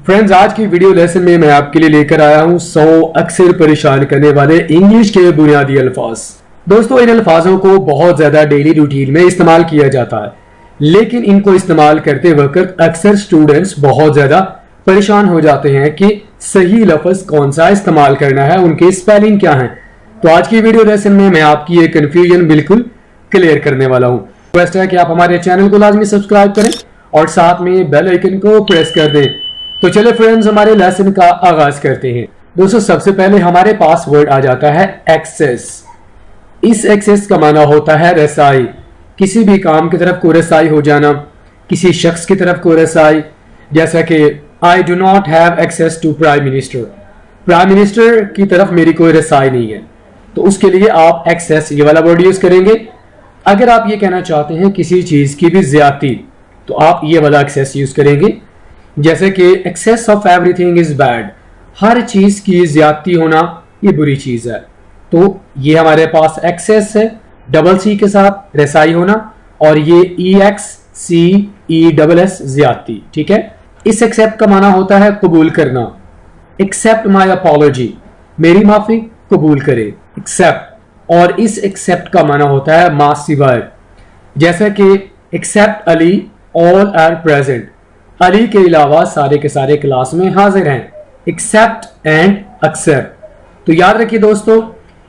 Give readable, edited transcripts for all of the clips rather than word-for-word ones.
Friends, आज की video lesson में मैं आपके लिए लेकर आया हूं 100 अक्सर परेशान करने वाले इंग्लिश के बुनियादी अल्फाज। दोस्तों, इन अल्फाजों को बहुत ज्यादा डेली रूटीन में इस्तेमाल किया जाता है, लेकिन इनको इस्तेमाल करते वक्त अक्सर स्टूडेंट्स बहुत ज्यादा परेशान हो जाते हैं कि सही लफ्ज कौन सा इस्तेमाल करना है, उनके स्पेलिंग क्या है। तो आज की वीडियो लेसन में मैं आपकी ये कंफ्यूजन बिल्कुल क्लियर करने वाला हूँ। रिक्वेस्ट है कि आप हमारे चैनल को लाजमी सब्सक्राइब करें और साथ में बेल आइकन को प्रेस कर दें। तो चले फ्रेंड्स, हमारे लेसन का आगाज करते हैं। दोस्तों, सबसे पहले हमारे पास वर्ड आ जाता है एक्सेस। इस एक्सेस का माना होता है रसाई, किसी भी काम की तरफ को रसाई हो जाना, किसी शख्स की तरफ को रसाई। जैसा कि I do not have access to prime minister, prime minister की तरफ मेरी कोई रसाई नहीं है, तो उसके लिए आप एक्सेस ये वाला वर्ड यूज करेंगे। अगर आप ये कहना चाहते हैं किसी चीज की भी ज्यादती, तो आप ये वाला एक्सेस यूज करेंगे। जैसे कि excess of everything is bad, हर चीज की ज्यादती होना ये बुरी चीज है। तो ये हमारे पास एक्सेस है डबल सी के साथ रसाई होना, और ये EXCESS ज्यादती। ठीक है। इस एक्सेप्ट का माना होता है कबूल करना। एक्सेप्ट माई अपॉलॉजी, मेरी माफी कबूल करे, एक्सेप्ट। और इस एक्सेप्ट का माना होता है मा सिवाय। जैसे कि except Ali all are present, Ali के अलावा सारे के सारे क्लास में हाजिर हैं। Except and accept. तो याद रखिए दोस्तों,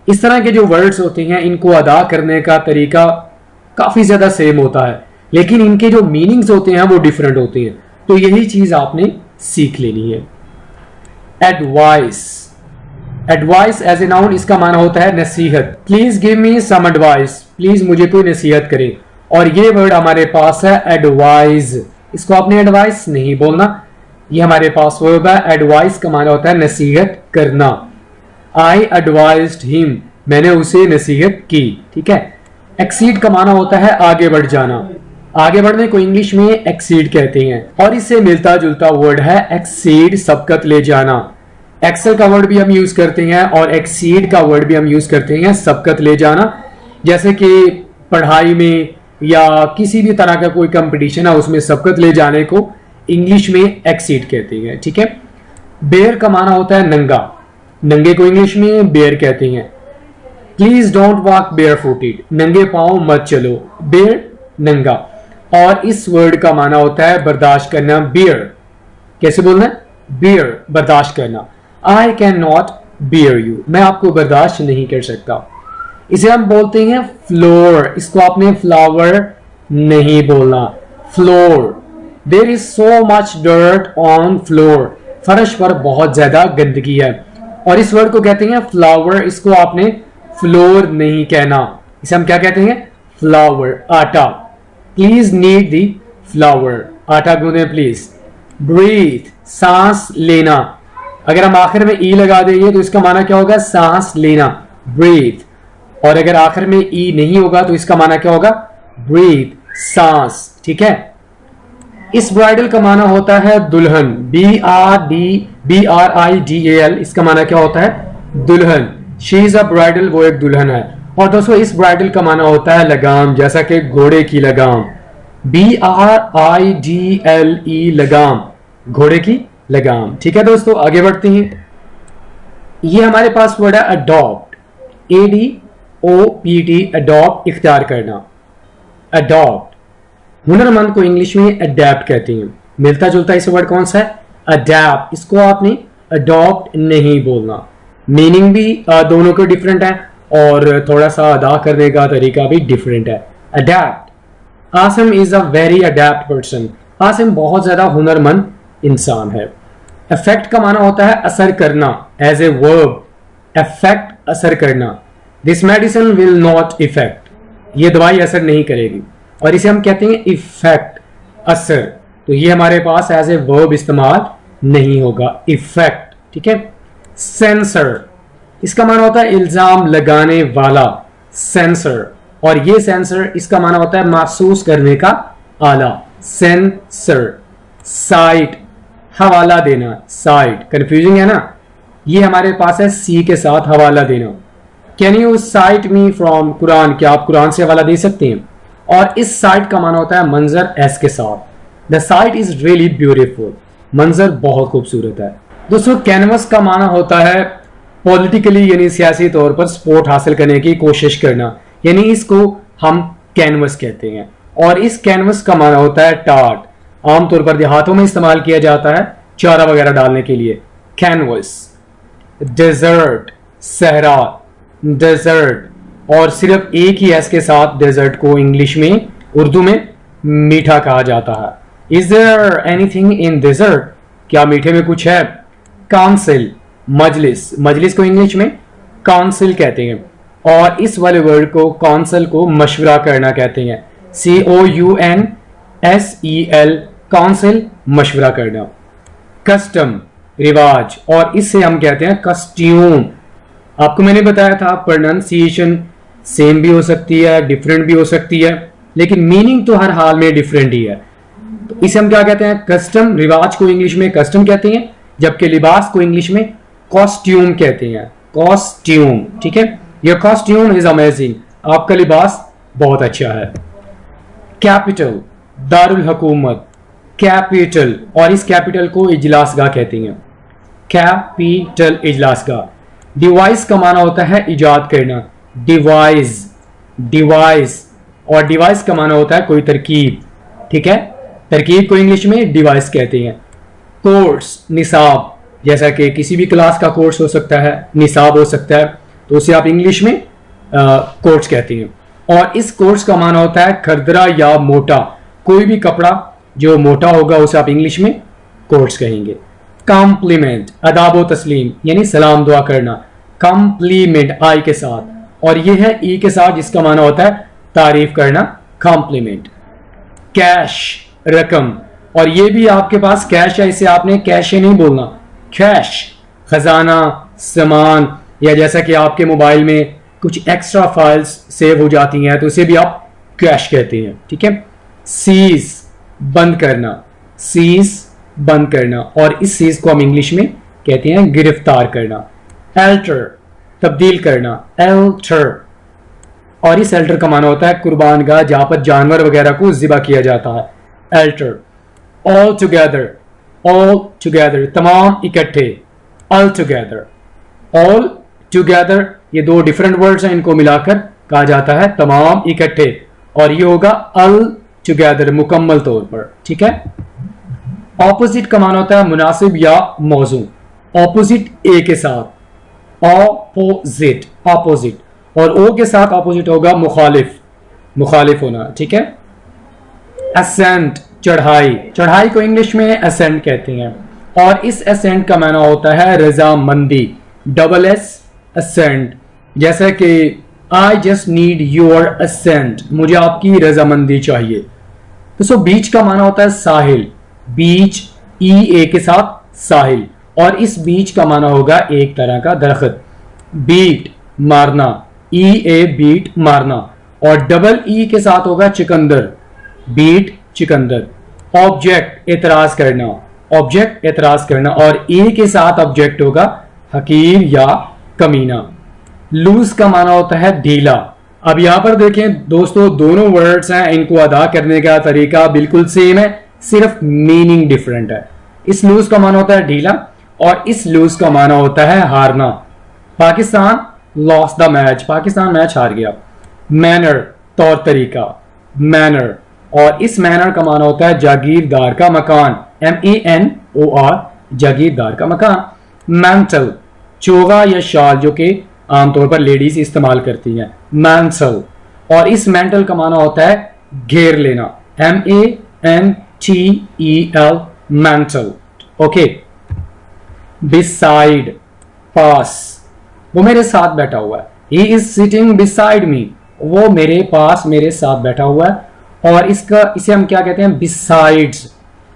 इस तरह के जो वर्ड्स होते हैं इनको अदा करने का तरीका काफी ज्यादा सेम होता है, लेकिन इनके जो मीनिंग्स होते हैं वो डिफरेंट होते हैं। तो यही चीज आपने सीख लेनी है। Advice, advice as a noun, इसका माना होता है नसीहत। Please give me some advice, please मुझे कोई नसीहत करे। और ये वर्ड हमारे पास है एडवाइस, इसको आपने एडवाइस नहीं बोलना, ये हमारे पास वर्ब है। एडवाइस का माना होता है नसीहत करना। आई एडवाइज्ड हिम, मैंने उसे नसीहत की। ठीक है। एक्सीड का माना होता है आगे बढ़ जाना। आगे बढ़ने को इंग्लिश में एक्सीड कहते हैं, और इससे मिलता जुलता वर्ड है एक्सीड, सबकत ले जाना। एक्सेल का वर्ड भी हम यूज करते हैं और एक्सीड का वर्ड भी हम यूज करते हैं, सबकत ले जाना। जैसे कि पढ़ाई में या किसी भी तरह का कोई कंपटीशन है, उसमें सबकत ले जाने को इंग्लिश में एक्सीड कहते हैं। ठीक है। बेयर का माना होता है नंगा, नंगे को इंग्लिश में बेयर कहते हैं। Please don't walk bare footed, नंगे पांव मत चलो, बेयर नंगा। और इस वर्ड का माना होता है बर्दाश्त करना, बियर। कैसे बोलना है? बियर, बर्दाश्त करना। I can not bear you, मैं आपको बर्दाश्त नहीं कर सकता। इसे हम बोलते हैं फ्लोर, इसको आपने फ्लावर नहीं बोलना, floor. There is so much dirt on floor, फर्श पर बहुत ज्यादा गंदगी है। और इस वर्ड को कहते हैं फ्लावर, इसको आपने फ्लोर नहीं कहना, इसे हम क्या कहते हैं? फ्लावर। आटा, प्लीज नीड दी फ्लावर, आटा गूंदे प्लीज। ब्रीथ, सांस लेना। अगर हम आखिर में ई लगा देंगे तो इसका माना क्या होगा? सांस लेना, ब्रीथ। और अगर आखिर में ई नहीं होगा तो इसका माना क्या होगा? ब्रीथ, सांस। ठीक है। इस ब्राइडल का माना होता है दुल्हन, BRIDAL, इसका माना क्या होता है? दुल्हन। शी इज अ ब्राइडल, वो एक दुल्हन है। और दोस्तों, इस ब्राइडल का माना होता है लगाम, जैसा कि घोड़े की लगाम, BRIDLE, लगाम, घोड़े की लगाम। ठीक है दोस्तों, आगे बढ़ते हैं। ये हमारे पास वर्ड है अडॉप्ट, ADOPT, अडॉप्ट, इख्तियार करना। अडॉप्ट, हुनरमंद को इंग्लिश में अडेप्ट कहते हैं। मिलता जुलता इस वर्ड कौन सा है? अडेप्ट, इसको आपने अडॉप्ट नहीं बोलना। मीनिंग भी दोनों के डिफरेंट है और थोड़ा सा अदा करने का तरीका भी डिफरेंट है। Adapt. Asim is a very adapt person, Asim बहुत ज्यादा हुनरमंद इंसान है। अफेक्ट का माना होता है असर करना, एज ए वर्ब, अफेक्ट, असर करना। This medicine will not effect, ये दवाई असर नहीं करेगी। और इसे हम कहते हैं इफेक्ट, असर। तो ये हमारे पास एज ए वर्ब इस्तेमाल नहीं होगा, इफेक्ट। ठीक है। सेंसर, इसका माना होता है इल्जाम लगाने वाला, सेंसर। और ये सेंसर, इसका माना होता है महसूस करने का आला, सेंसर। साइट, हवाला देना, साइट। कंफ्यूजिंग है ना? ये हमारे पास है सी के साथ हवाला देना। Can you site me from Quran, क्या आप कुरान से हवाला दे सकते हैं? और इस साइट का माना होता है मंजर, एस के साथ। The site is really beautiful, मंजर बहुत खूबसूरत है। दोस्तों कैनवस का माना होता है पॉलिटिकली यानी सियासी तौर पर सपोर्ट हासिल करने की कोशिश करना, यानी इसको हम कैनवस कहते हैं। और इस कैनवस का माना होता है टाट, आमतौर पर देहातों में इस्तेमाल किया जाता है चारा वगैरह डालने के लिए। कैनवस। डेजर्ट, सहरा, डेजर्ट, और सिर्फ एक ही एस के साथ डेजर्ट को इंग्लिश में, उर्दू में मीठा कहा जाता है। Is there anything in dessert, क्या मीठे में कुछ है। काउंसिल, मजलिस, मजलिस को इंग्लिश में काउंसिल कहते हैं, और इस वाले वर्ड को काउंसिल को मशवरा करना कहते हैं। COUNSEL, काउंसिल, मशवरा करना। कस्टम, रिवाज, और इससे हम कहते हैं कस्ट्यूम। आपको मैंने बताया था प्रोनाउंसिएशन सेम भी हो सकती है, डिफरेंट भी हो सकती है, लेकिन मीनिंग तो हर हाल में डिफरेंट ही है। तो इसे हम क्या कहते हैं, कस्टम। रिवाज को इंग्लिश में कस्टम कहते हैं, जबकि लिबास को इंग्लिश में कॉस्ट्यूम कहते हैं। कॉस्ट्यूम, ठीक है। योर कॉस्ट्यूम इज अमेजिंग, आपका लिबास बहुत अच्छा है। कैपिटल, दारुल हुकूमत, कैपिटल, और इस कैपिटल को इजलासगाह कहते हैं। कैपिटल, इजलासगाह। डिवाइस का माना होता है इजाद करना। डिवाइस, डिवाइस, और डिवाइस का माना होता है कोई तरकीब, ठीक है। तरकीब को इंग्लिश में डिवाइस कहते हैं। कोर्स, निसाब, जैसा कि किसी भी क्लास का कोर्स हो सकता है, निसाब हो सकता है, तो उसे आप इंग्लिश में कोर्स कहते हैं। और इस कोर्स का माना होता है खरदरा या मोटा, कोई भी कपड़ा जो मोटा होगा उसे आप इंग्लिश में कोर्स कहेंगे। कॉम्प्लीमेंट, अदाब व तस्लीम, यानी सलाम दुआ करना। कॉम्प्लीमेंट आई के साथ, और यह है ई के साथ, जिसका माना होता है तारीफ करना, कॉम्प्लीमेंट। कैश, रकम, और ये भी आपके पास कैश है, इसे आपने कैश नहीं बोलना, कैश। खजाना, सामान, या जैसा कि आपके मोबाइल में कुछ एक्स्ट्रा फाइल्स सेव हो जाती हैं तो उसे भी आप कैश कहते हैं, ठीक है। सीज, बंद करना, सीज, बंद करना, और इस सीज को हम इंग्लिश में कहते हैं गिरफ्तार करना। एल्टर, तब्दील करना, एल्टर, और इस एल्टर का माना होता है कुर्बान गाह, जहां पर जानवर वगैरह को ज़िबा किया जाता है। Alter. All together, all together, तमाम इकट्ठे, ऑल टुगेदर। ऑल टुगेदर, ये दो डिफरेंट वर्ड्स हैं, इनको मिलाकर कहा जाता है तमाम इकट्ठे, और ये होगा अल टुगेदर, मुकम्मल तौर पर, ठीक है। ऑपोजिट का माना होता है मुनासिब या मौजू। ऑपोजिट ए के साथ, ऑपोजिट, ऑपोजिट, और ओ के साथ ऑपोजिट होगा मुखालिफ, मुखालिफ होना, ठीक है। असेंट, चढ़ाई, चढ़ाई को इंग्लिश में असेंट कहते हैं, और इस असेंट का माना होता है रजामंदी, डबल एस, असेंट। जैसे कि I just need your assent, मुझे आपकी रजामंदी चाहिए। दोस्तों बीच का माना होता है साहिल, बीच, ई ए के साथ साहिल, और इस बीच का माना होगा एक तरह का दरख्त। बीट, मारना, ई ए बीट, मारना, और डबल ई के साथ होगा चिकंदर, बीट, चिकंदर। ऑब्जेक्ट, एतराज करना, ऑब्जेक्ट, एतराज करना, और ए के साथ ऑब्जेक्ट होगा हकीर या कमीना। लूज का माना होता है ढीला। अब यहां पर देखें दोस्तों, दोनों वर्ड्स हैं, इनको अदा करने का तरीका बिल्कुल सेम है, सिर्फ मीनिंग डिफरेंट है। इस लूज का माना होता है ढीला, और इस लूज का माना होता है हारना। Pakistan loss the match, Pakistan match हार गया। मैनर, तौर तरीका, मैनर, और इस मैनर का माना होता है जागीरदार का मकान, MENOR, जागीरदार का मकान। मैंटल, चोगा या शाल, जो कि आमतौर पर लेडीज इस्तेमाल करती हैं, मैंटल, और इस मैंटल का माना होता है घेर लेना, MANTEL, मैंटल, ओके। बिसाइड, पास, वो मेरे साथ बैठा हुआ है, he is sitting beside me, वो मेरे पास, मेरे साथ बैठा हुआ है, और इसका, इसे हम क्या कहते हैं, बिसाइड्स,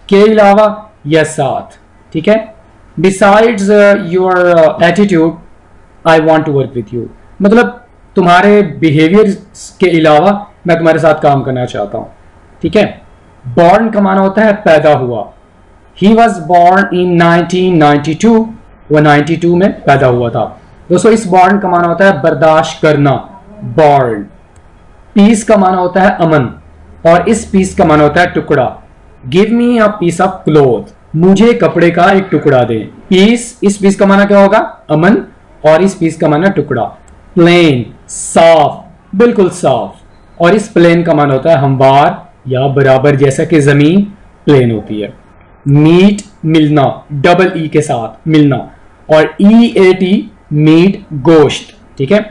के अलावा या साथ, ठीक है। Besides your attitude I want to work with you, मतलब तुम्हारे बिहेवियर के अलावा मैं तुम्हारे साथ काम करना चाहता हूं, ठीक है। बॉर्न का माना होता है पैदा हुआ, ही वॉज बॉर्न इन 1992, वह 92 में पैदा हुआ था। दोस्तों इस बॉर्न का माना होता है बर्दाश्त करना, बॉर्न। पीस का माना होता है अमन, और इस पीस का माना होता है टुकड़ा। Give me a piece of cloth, मुझे कपड़े का एक टुकड़ा दे। पीस, इस पीस का माना क्या होगा? अमन, और इस पीस का माना टुकड़ा। प्लेन, साफ, बिल्कुल साफ, और इस प्लेन का माना होता है हमवार या बराबर, जैसा कि जमीन प्लेन होती है। मीट, मिलना, डबल ई के साथ मिलना, और ई ए टी मीट, गोश्त, ठीक है।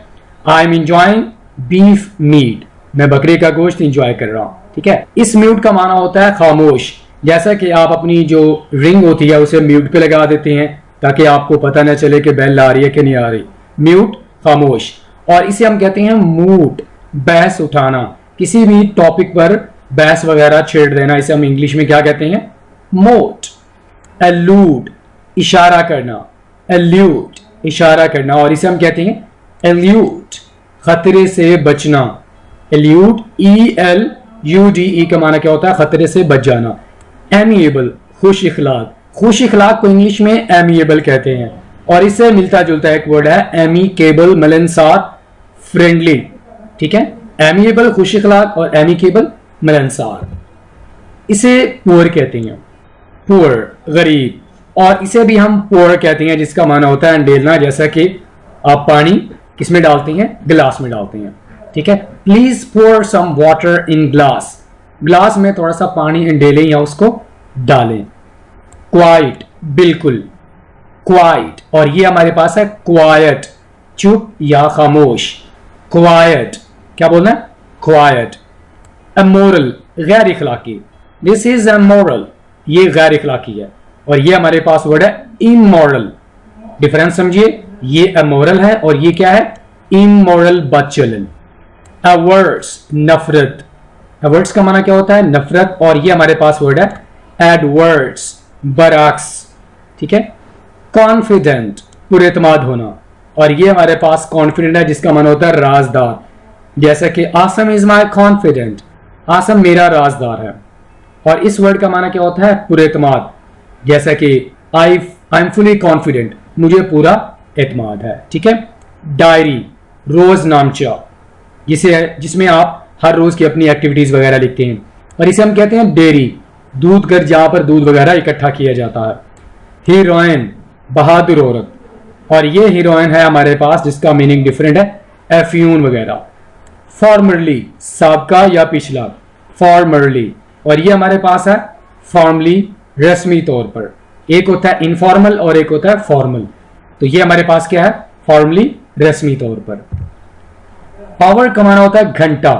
I am enjoying beef meat, मैं बकरे का गोश्त इंजॉय कर रहा हूं, ठीक है। इस म्यूट का माना होता है खामोश, जैसा कि आप अपनी जो रिंग होती है उसे म्यूट पे लगा देते हैं ताकि आपको पता न चले कि बेल आ रही है कि नहीं आ रही। म्यूट, खामोश। और इसे हम कहते हैं मूट, बहस उठाना, किसी भी टॉपिक पर बहस वगैरह छेड़ देना, इसे हम इंग्लिश में क्या कहते हैं? मोट। एल्यूड, इशारा करना, एल्यूड, इशारा करना, और इसे हम कहते हैं एल्यूड, खतरे से बचना। Allude, E L U D E का माना क्या होता है? खतरे से बच जाना। एमिएबल, खुश इखलाक, खुश इखलाक को इंग्लिश में एमिएबल कहते हैं, और इससे मिलता जुलता एक वर्ड है एमिकेबल, मिलनसार, फ्रेंडली, ठीक है। एमिएबल, खुश इखलाक, और एमिकेबल, मिलनसार। इसे पुअर कहते हैं, पुअर, गरीब, और इसे भी हम पुअर कहते हैं जिसका माना होता है अंडेलना, जैसा कि आप पानी किसमें डालते हैं? गिलास में डालते हैं, ठीक है। Please pour some water in glass, glass में थोड़ा सा पानी अंडेलें या उसको डालें। क्वाइट, बिल्कुल, क्वाइट, और ये हमारे पास है क्वाइट, चुप या खामोश। क्वाइट, क्या बोलना है? क्वाइट। अमोरल, गैर इखलाकी, दिस इज अमोरल, ये गैर इखलाकी है, और ये हमारे पास वर्ड है इमोरल। डिफरेंस समझिए, ये अमोरल है और ये क्या है? इमोरल, बदचलन। अवर्ड्स, नफरत, अवर्ड्स का माना क्या होता है? नफरत, और ये हमारे पास वर्ड है एडवर्ड्स, बरअक्स, ठीक है। कॉन्फिडेंट, पुरएतमाद होना, और ये हमारे पास कॉन्फिडेंट है जिसका माना होता है राजदार, जैसा कि Asim is my confident, Asim मेरा राजदार है। और इस वर्ड का माना क्या होता है? पुरएतमाद, जैसा कि आई एम फुली कॉन्फिडेंट, मुझे पूरा एतमाद है, ठीक है। डायरी, रोज नामचा, जिसमें आप हर रोज की अपनी एक्टिविटीज वगैरह लिखते हैं, और इसे हम कहते हैं डेयरी, दूध घर, जहां पर दूध वगैरह इकट्ठा किया जाता है। हीरोइन, बहादुर औरत, और ये हीरोइन है हमारे पास जिसका मीनिंग डिफरेंट है, एफ्यून वगैरह। फॉर्मरली, साबका या पिछला, फॉर्मरली, और ये हमारे पास है फॉर्मली, रस्मी तौर पर। एक होता है इनफॉर्मल और एक होता है फॉर्मल, तो ये हमारे पास क्या है? फॉर्मली, रस्मी तौर पर। आवर का माना होता है घंटा,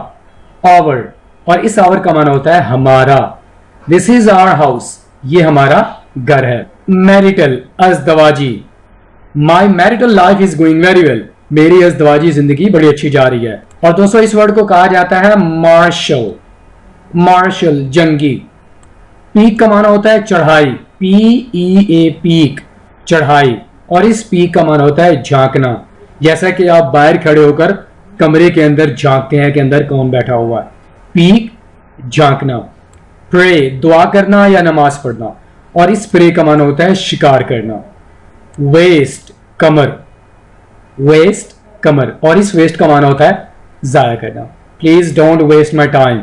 आवर, और इस आवर का माना होता है हमारा। दिस इज आवर हाउस, ये हमारा घर है। मैरिटल, अज़दवाजी, my marital life is going very well, मेरी अज़दवाजी जिंदगी बड़ी अच्छी जा रही है। और दोस्तों इस वर्ड को कहा जाता है मार्शल, मार्शल, जंगी। पीक का माना होता है चढ़ाई, पी ई ए, पीक, चढ़ाई, और इस पीक का माना होता है झांकना, जैसा कि आप बाहर खड़े होकर कमरे के अंदर झांकते हैं कि अंदर कौन बैठा हुआ है। पीक, झांकना। प्रे, दुआ करना या नमाज पढ़ना, और इस प्रे का माना होता है शिकार करना। वेस्ट, कमर, वेस्ट, कमर, और इस वेस्ट का माना होता है जाया करना। Please don't waste my time.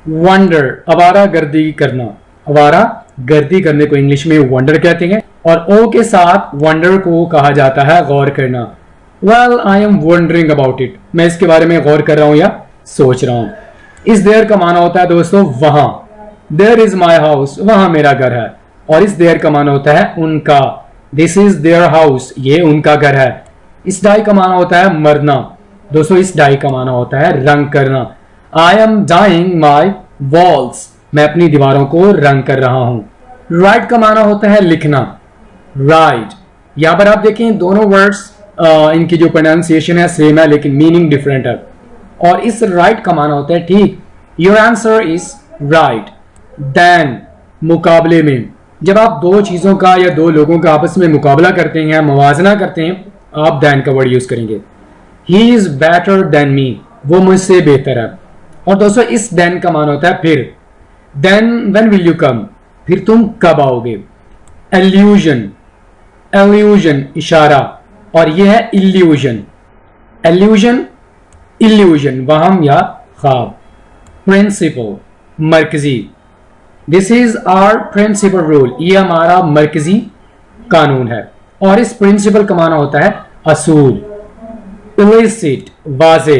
Wander, आवारा गर्दी करना, आवारा गर्दी करने को इंग्लिश में वंडर कहते हैं, और ओ के साथ वंडर को कहा जाता है गौर करना। Well I am wondering about it, मैं इसके बारे में गौर कर रहा हूं या सोच रहा हूं। इस देयर का माना होता है दोस्तों वहां, देयर इज माई हाउस, वहां मेरा घर है, और इस देयर का माना होता है उनका, दिस इज देयर हाउस, ये उनका घर है। इस डाई का माना होता है मरना, दोस्तों इस डाई का माना होता है रंग करना। I am dyeing my walls, मैं अपनी दीवारों को रंग कर रहा हूं। राइट का माना होता है लिखना, राइट। यहां पर आप देखें दोनों वर्ड्स इनकी जो प्रोनाउंसिएशन है सेम है लेकिन मीनिंग डिफरेंट है। और इस राइट का माना होता है ठीक, your answer is right. Than, मुकाबले में, जब आप दो चीजों का या दो लोगों का आपस में मुकाबला करते हैं, मुवाजना करते हैं, आप देन का वर्ड यूज करेंगे। He is better than me, वो मुझसे बेहतर है। और दोस्तों इस देन का माना होता है फिर। Then when will you come, फिर तुम कब आओगे। एल्यूजन, एल्यूजन, इशारा, और यह है इल्यूजन। एल्यूजन, इल्यूजन, वहम या ख्वाब। प्रिंसिपल, मरकजी, this is our principal rule, ये हमारा मरकजी कानून है। और इस प्रिंसिपल का माना होता है असूल। इलिसिट वाजे,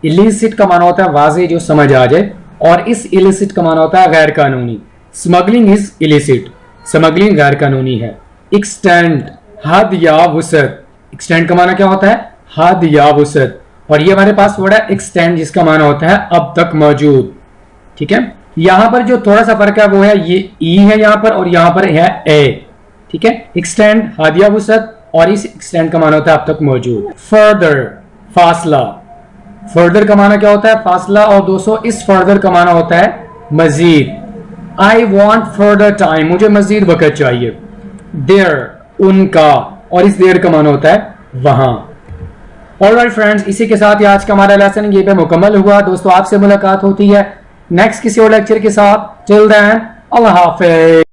इलिसिट का माना होता है वाजे जो समझ आ जाए, और इस इलिसिट का माना होता है गैर कानूनी। स्मगलिंग इज इलिसिट, स्मगलिंग गैर कानूनी है। एक्सटेंड हद या वुसत, एक्सटेंड का माना क्या होता है हद या वुसत, और ये हमारे पास वर्ड है एक्सटेंड जिसका माना होता है अब तक मौजूद। ठीक है, यहां पर जो थोड़ा सा फर्क है वो है ये ई है यहां पर और यहां पर है ए। ठीक है, एक्सटेंड हद या वुसत, और इस एक्सटेंड का माना होता है अब तक मौजूद। फर्दर फासला, फर्दर का माना क्या होता है फासला, और दोस्तों इस फर्दर का माना होता है मजीद। आई वॉन्ट फर्दर टाइम, मुझे मजीद वक्त चाहिए। देयर उनका, और इस देयर का माना होता है वहां। ऑलराइट फ्रेंड्स, इसी के साथ ही आज का हमारा लेसन ये पे मुकम्मल हुआ। दोस्तों आपसे मुलाकात होती है नेक्स्ट किसी और लेक्चर के साथ। टिल देन अल्लाह हाफिज।